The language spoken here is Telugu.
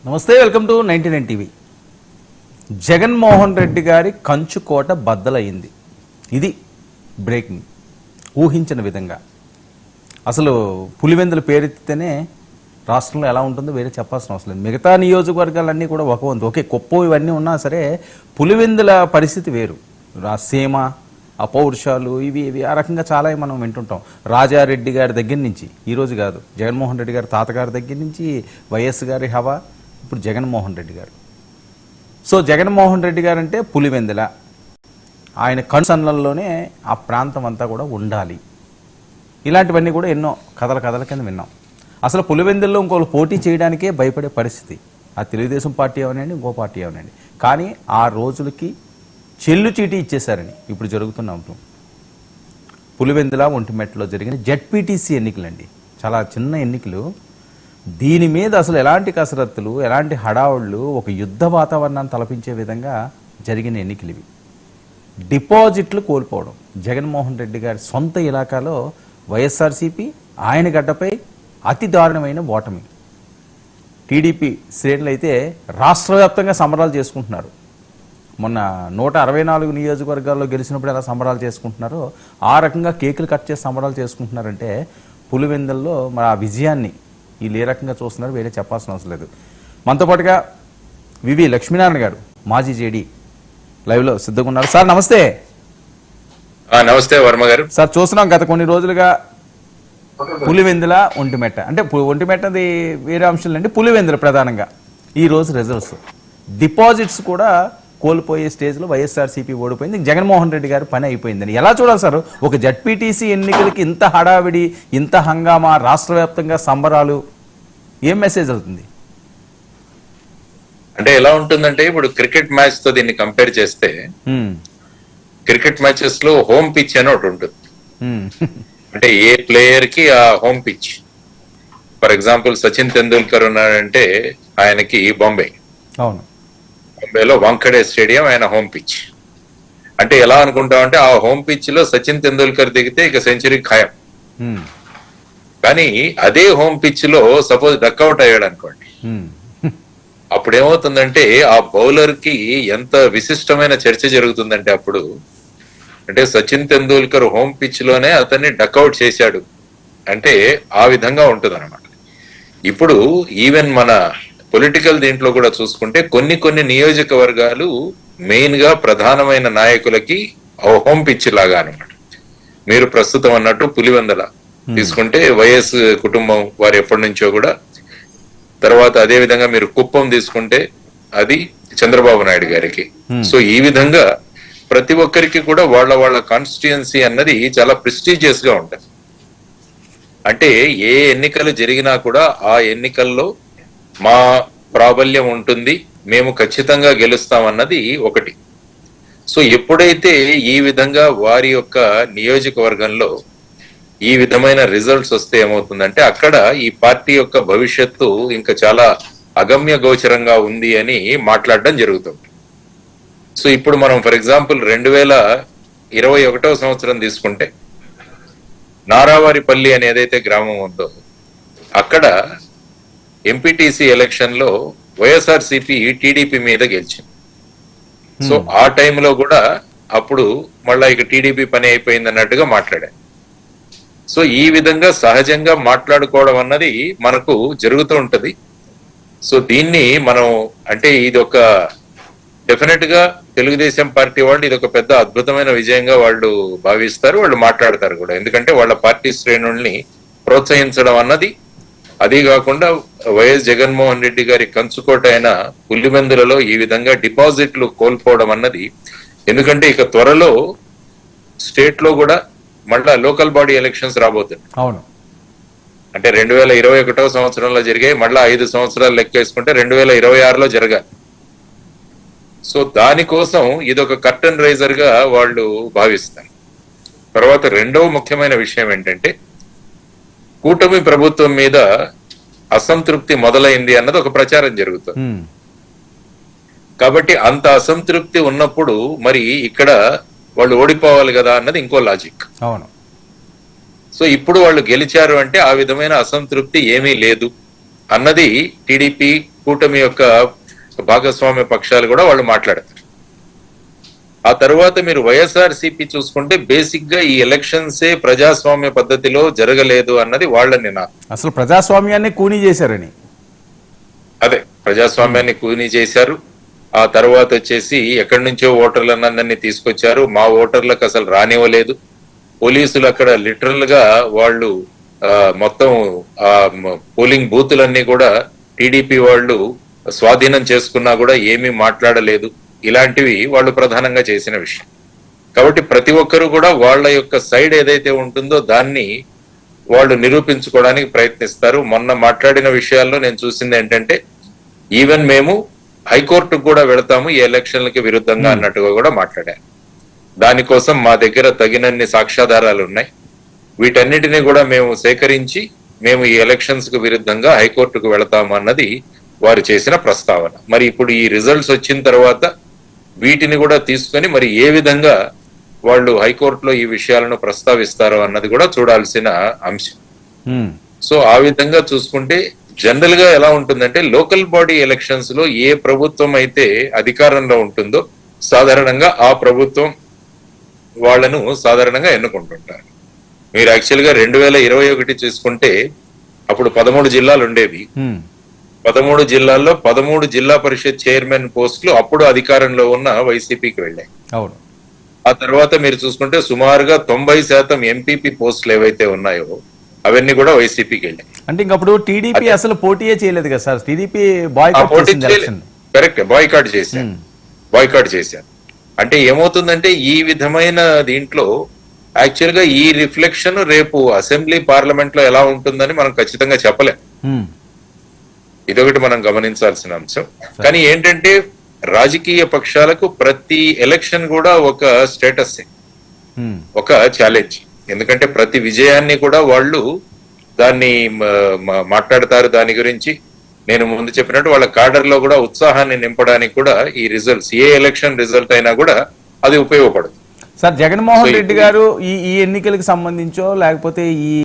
నమస్తే, welcome to 99 TV. Jaganmohan Reddy గారి కంచుకోట బద్దలయ్యింది. ఇది బ్రేకింగ్. ఊహించిన విధంగా అసలు పులివెందుల పేరెత్తితేనే రాష్ట్రంలో ఎలా ఉంటుందో వేరే చెప్పాల్సిన అవసరం లేదు. మిగతా నియోజకవర్గాలన్నీ కూడా ఒక వంతు, ఓకే కుప్పం ఇవన్నీ ఉన్నా సరే పులివెందుల పరిస్థితి వేరు. సీమ, అపౌరుషాలు ఇవి ఆ రకంగా చాలా మనం వింటుంటాం. రాజారెడ్డి గారి దగ్గర నుంచి, ఈరోజు కాదు, జగన్మోహన్ రెడ్డి గారి తాతగారి దగ్గర నుంచి వైఎస్ గారి హవా, ఇప్పుడు జగన్మోహన్ రెడ్డి గారు. సో జగన్మోహన్ రెడ్డి గారు అంటే పులివెందుల, ఆయన కన్సర్న్లలోనే ఆ ప్రాంతం అంతా కూడా ఉండాలి. ఇలాంటివన్నీ కూడా ఎన్నో కథల కింద విన్నాం. అసలు పులివెందుల్లో ఇంకోళ్ళు పోటీ చేయడానికే భయపడే పరిస్థితి. ఆ తెలుగుదేశం పార్టీ అవనండి, ఇంకో పార్టీ అవనండి. కానీ ఆ రోజులకి చెల్లు చీటీ ఇచ్చేశారని ఇప్పుడు జరుగుతున్న ఉంటుంది. పులివెందుల ఒంటిమెట్టలో జరిగిన జెడ్పీటీసీ ఎన్నికలండి, చాలా చిన్న ఎన్నికలు. దీని మీద అసలు ఎలాంటి కసరత్తులు, ఎలాంటి హడావుళ్ళు, ఒక యుద్ధ వాతావరణాన్ని తలపించే విధంగా జరిగిన ఎన్నికలు ఇవి. డిపాజిట్లు కోల్పోవడం, జగన్మోహన్ రెడ్డి గారి సొంత ఇలాకాలో వైఎస్ఆర్సీపీ ఆయన గడ్డపై అతి దారుణమైన ఓటమి. టీడీపీ శ్రేణులు అయితే రాష్ట్ర వ్యాప్తంగా సంబరాలు చేసుకుంటున్నారు. మొన్న 164 నియోజకవర్గాల్లో గెలిచినప్పుడు ఎలా సంబరాలు చేసుకుంటున్నారో ఆ రకంగా కేకులు కట్ చేసి సంబరాలు చేసుకుంటున్నారంటే పులివెందుల్లో మరి ఆ విజయాన్ని వీళ్ళు ఏ రకంగా చూస్తున్నారు వేరే చెప్పాల్సిన అవసరం లేదు. మనతో పాటుగా వివి లక్ష్మీనారాయణ గారు, మాజీ జేడీ, లైవ్లో సిద్ధంగా ఉన్నారు. సార్ నమస్తే. నమస్తే వర్మ గారు. సార్ చూస్తున్నాం గత కొన్ని రోజులుగా పులివెందుల ఒంటిమెట్ట, అంటే ఒంటిమెట్టది వేరే అంశాలు అండి, పులివెందుల ప్రధానంగా ఈ రోజు రిజల్ట్స్, డిపాజిట్స్ కూడా కోల్పోయే స్టేజ్లో వైఎస్ఆర్సీపీ ఓడిపోయింది. జగన్మోహన్ రెడ్డి గారు పని అయిపోయిందని ఎలా చూడాలి సార్? ఒక జడ్పీటీసీ ఎన్నికలకి ఇంత హడావిడి, ఇంత హంగామా, రాష్ట్ర వ్యాప్తంగా సంబరాలు, ఏం మెసేజ్ అవుతుంది? అంటే ఎలా ఉంటుందంటే ఇప్పుడు క్రికెట్ మ్యాచ్ తో దీన్ని కంపేర్ చేస్తే క్రికెట్ మ్యాచెస్ లో హోమ్ పిచ్ అని ఒకటి ఉంటుంది. అంటే ఏ ప్లేయర్ కి ఆ home pitch. For example Sachin Tendulkar ఉన్నాడంటే ఆయనకి బాంబే, అవును, బాంబేలో వాంఖడే స్టేడియం ఆయన హోమ్ పిచ్. అంటే ఎలా అనుకుంటామంటే ఆ హోమ్ పిచ్ లో సచిన్ తెందూల్కర్ దిగితే ఇక సెంచరీ ఖాయం. కానీ అదే హోమ్ పిచ్ లో సపోజ్ డక్అవుట్ అయ్యాడు అనుకోండి, అప్పుడు ఏమవుతుందంటే ఆ బౌలర్ కి ఎంత విశిష్టమైన చర్చ జరుగుతుందంటే అప్పుడు, అంటే సచిన్ తెందూల్కర్ హోమ్ పిచ్ లోనే అతన్ని డక్అవుట్ చేశాడు అంటే ఆ విధంగా ఉంటుంది అనమాట. ఇప్పుడు ఈవెన్ మన పొలిటికల్ దీంట్లో కూడా చూసుకుంటే కొన్ని నియోజకవర్గాలు మెయిన్ గా ప్రధానమైన నాయకులకి హోమ్ పిచ్ లాగా అనమాట. మీరు ప్రస్తుతం అన్నట్టు పులివెందుల తీసుకుంటే వైఎస్ కుటుంబం వారు ఎప్పటి నుంచో కూడా, తర్వాత అదే విధంగా మీరు కుప్పం తీసుకుంటే అది చంద్రబాబు నాయుడు గారికి. సో ఈ విధంగా ప్రతి ఒక్కరికి కూడా వాళ్ళ కాన్స్టిట్యుయెన్సీ అన్నది చాలా ప్రెస్టీజియస్ గా ఉంటుంది. అంటే ఏ ఎన్నికలు జరిగినా కూడా ఆ ఎన్నికల్లో మా ప్రాబల్యం ఉంటుంది, మేము ఖచ్చితంగా గెలుస్తామన్నది ఒకటి. సో ఎప్పుడైతే ఈ విధంగా వారి యొక్క నియోజకవర్గంలో ఈ విధమైన రిజల్ట్స్ వస్తే ఏమవుతుందంటే అక్కడ ఈ పార్టీ యొక్క భవిష్యత్తు ఇంకా చాలా అగమ్య గోచరంగా ఉంది అని మాట్లాడడం జరుగుతుంది. సో ఇప్పుడు మనం ఫర్ ఎగ్జాంపుల్ 2021వ సంవత్సరం తీసుకుంటే నారావారిపల్లి అని ఏదైతే గ్రామం ఉందో అక్కడ ఎంపీటీసీ ఎలక్షన్ లో వైఎస్ఆర్సీపీ టీడీపీ మీద గెలిచింది. సో ఆ టైంలో కూడా అప్పుడు మళ్ళా ఇక టీడీపీ పని అయిపోయింది అన్నట్టుగా మాట్లాడారు. సో ఈ విధంగా సహజంగా మాట్లాడుకోవడం అన్నది మనకు జరుగుతూ ఉంటది. సో దీన్ని మనం అంటే ఇది ఒక డెఫినెట్ గా తెలుగుదేశం పార్టీ వాళ్ళు ఇది ఒక పెద్ద అద్భుతమైన విజయంగా వాళ్ళు భావిస్తారు, వాళ్ళు మాట్లాడతారు కూడా. ఎందుకంటే వాళ్ళ పార్టీ శ్రేణుల్ని ప్రోత్సహించడం అన్నది, అది కాకుండా వైఎస్ జగన్మోహన్ రెడ్డి గారి కంచుకోట అయిన పులివెందులలో ఈ విధంగా డిపాజిట్లు కోల్పోవడం అన్నది, ఎందుకంటే ఇక త్వరలో స్టేట్ లో కూడా మళ్ళా లోకల్ బాడీ ఎలక్షన్స్ రాబోతుంది. అవును, అంటే 2021వ సంవత్సరంలో జరిగాయి, మళ్ళా 5 సంవత్సరాలు లెక్కేసుకుంటే 2026లో జరగాలి. సో దానికోసం ఇదొక కర్టన్ రైజర్ గా వాళ్ళు భావిస్తారు. తర్వాత రెండవ ముఖ్యమైన విషయం ఏంటంటే కూటమి ప్రభుత్వం మీద అసంతృప్తి మొదలైంది అన్నది ఒక ప్రచారం జరుగుతుంది. కాబట్టి అంత అసంతృప్తి ఉన్నప్పుడు మరి ఇక్కడ వాళ్ళు ఓడిపోవాలి కదా అన్నది ఇంకో లాజిక్. అవును. సో ఇప్పుడు వాళ్ళు గెలిచారు అంటే ఆ విధమైన అసంతృప్తి ఏమీ లేదు. అన్నది టీడీపీ కూటమి యొక్క భాగస్వామ్య పక్షాలు కూడా వాళ్ళు మాట్లాడతారు. ఆ తర్వాత మీరు వైఎస్ఆర్సీపీ చూసుకుంటే బేసిక్ గా ఈ ఎలక్షన్సే ప్రజాస్వామ్య పద్ధతిలో జరగలేదు అన్నది వాళ్ళ నినాదం. అసలు ప్రజాస్వామ్యాన్ని కూనీ చేశారని. అదే ప్రజాస్వామ్యాన్ని కూనీ చేశారు. ఆ తర్వాత వచ్చేసి ఎక్కడి నుంచో ఓటర్లందరినీ తీసుకొచ్చారు, మా ఓటర్లకు అసలు రానివ్వలేదు. పోలీసులు అక్కడ లిటరల్ గా వాళ్ళు మొత్తం పోలింగ్ బూతులన్నీ కూడా టీడీపీ వాళ్ళు స్వాధీనం చేసుకున్నా కూడా ఏమీ మాట్లాడలేదు. ఇలాంటివి వాళ్ళు ప్రధానంగా చేసిన విషయం. కాబట్టి ప్రతి ఒక్కరూ కూడా వాళ్ళ యొక్క సైడ్ ఏదైతే ఉంటుందో దాన్ని వాళ్ళు నిరూపించుకోవడానికి ప్రయత్నిస్తారు. మొన్న మాట్లాడిన విషయాల్లో నేను చూసింది ఏంటంటే ఈవెన్ మేము హైకోర్టుకు కూడా వెళతాము ఈ ఎలక్షన్లకి విరుద్ధంగా అన్నట్టుగా కూడా మాట్లాడారు. దానికోసం మా దగ్గర తగినన్ని సాక్ష్యాధారాలు ఉన్నాయి. వీటన్నిటిని కూడా మేము సేకరించి మేము ఈ ఎలక్షన్స్ కు విరుద్ధంగా హైకోర్టుకు వెళతాము అన్నది వారు చేసిన ప్రస్తావన. మరి ఇప్పుడు ఈ రిజల్ట్స్ వచ్చిన తర్వాత వీటిని కూడా తీసుకొని మరి ఏ విధంగా వాళ్ళు హైకోర్టులో ఈ విషయాలను ప్రస్తావిస్తారో అన్నది కూడా చూడాల్సిన అంశం. సో ఆ విధంగా చూసుకుంటే జనరల్ గా ఎలా ఉంటుందంటే లోకల్ బాడీ ఎలక్షన్స్ లో ఏ ప్రభుత్వం అయితే అధికారంలో ఉంటుందో సాధారణంగా ఆ ప్రభుత్వం వాళ్లను సాధారణంగా ఎన్నుకుంటుంటారు. మీరు యాక్చువల్ గా 2021 చూసుకుంటే అప్పుడు 13 జిల్లాలు ఉండేవి. 13 జిల్లాల్లో 13 జిల్లా పరిషత్ చైర్మన్ పోస్టులు అప్పుడు అధికారంలో ఉన్న వైసీపీకి వెళ్ళాయి. అవును. ఆ తర్వాత మీరు చూసుకుంటే సుమారుగా 90% ఎంపీపీ పోస్టులు ఏవైతే ఉన్నాయో అవన్నీ కూడా వైసీపీకి వెళ్ళాయి. అంటే ఇంకప్పుడు టీడీపీ అసలు పోటీయే చేయలేదు కదా సార్. టీడీపీ బాయ్కాట్ చేసింది. కరెక్ట్, బాయ్కాట్ చేశారు. అంటే ఏమవుతుందంటే ఈ విధమైన దీంట్లో యాక్చువల్ గా ఈ రిఫ్లెక్షన్ రేపు అసెంబ్లీ పార్లమెంట్ లో ఎలా ఉంటుందని మనం ఖచ్చితంగా చెప్పలేం. ఇదొకటి మనం గమనించాల్సిన అంశం. కానీ ఏంటంటే రాజకీయ పక్షాలకు ప్రతి ఎలక్షన్ కూడా ఒక స్టేటస్, ఒక ఛాలెంజ్. ఎందుకంటే ప్రతి విజయాన్ని కూడా వాళ్ళు దాన్ని మాట్లాడతారు. దాని గురించి నేను ముందు చెప్పినట్టు వాళ్ళ కాడర్ లో కూడా ఉత్సాహాన్ని నింపడానికి కూడా ఈ రిజల్ట్స్, ఏ ఎలక్షన్ రిజల్ట్ అయినా కూడా అది ఉపయోగపడుతుంది. సార్ జగన్మోహన్ రెడ్డి గారు ఈ ఎన్నికలకు సంబంధించో లేకపోతే ఈ